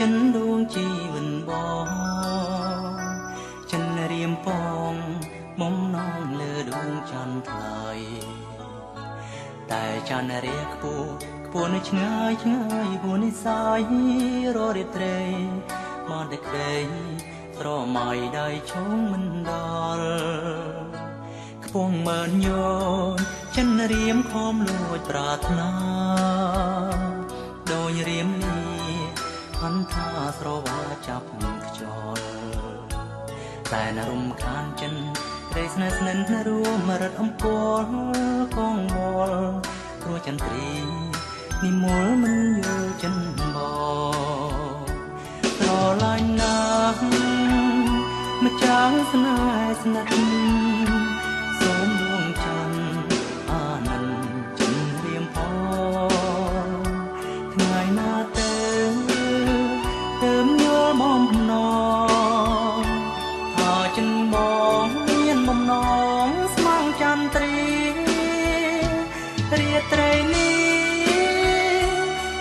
ចិនដួងជីវិនបងចិនរៀមពងមុំនងលើដួងច័ន្ទថ្លៃតែច័ន្ទរាខ្ពស់ខ្ពស់នៅឆ្ងាយឆ្ងាយហួនិសាយររិត្រីមកតែក្ដីស្រមៃដៃឈងមិនដល់ខ្ពងមើលញយចិនរៀមខំលួចប្រាថ្នាដោយរៀមនេះហន្តាស្រវាចាប់ខ្យល់តែនរំខានចិនព្រៃស្នេហ៍ស្និនរួមរត់អំពល់កងវល់ព្រោះចន្ទ្រីនិមលមិនយល់ចិនបងស្រឡាញ់ណាស់ម្ចាស់ស្នេហ៍ស្និទ្ធសូមដួងច័ន្ទអានន្ទចិនរៀមផងថ្ងៃណាទៅទើបយល់បំណងថាចិនបងមានបំណងស្មងចន្ទ្រីរាត្រីនេះ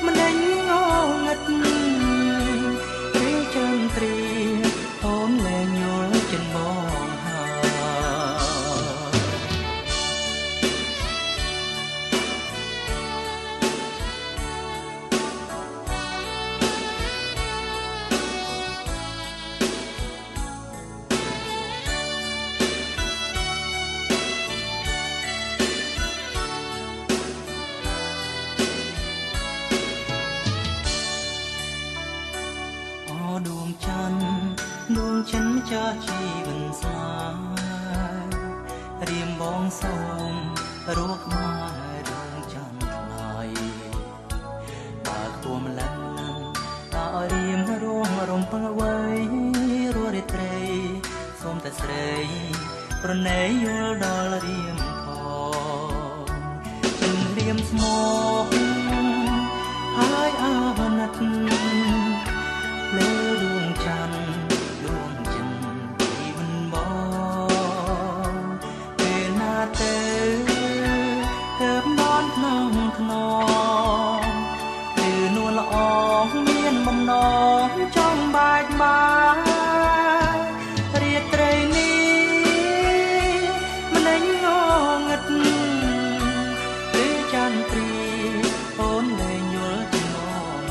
មិនដេញងងឹតពេលចន្ទ្រីអូនលែងយល់ចិនបងដួងច័ន្ទដួងចិនម្ចាស់ជីវិនស្លារៀមបងសូមរកមកដួងច័ន្ទថ្លៃបើខ្ពស់ម្លឹងតើឲ្យរៀមរួមរំពឹងអ្វីរស់រាត្រីសូមតែស្រីប្រណីយល់ដល់រៀមផងចិនរៀមស្មោកហើយអាណិតលើដួងច័ន្ទដួងចិនជីវិនបងពេលណាទៅទើបនន់ក្នុងខ្នងគឺនួនល្អមានបំណងចង់បាច់បានរាត្រីនេះមិនដេញងងឹតពេលចន្ទ្រីអូនលែងយល់ចិនបង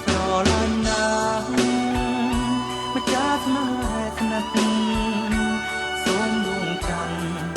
ស្រឡាញ់ណាស់ម្ចាស់ស្នេហ៍ស្និទ្ធសូមដួងច័ន្ទ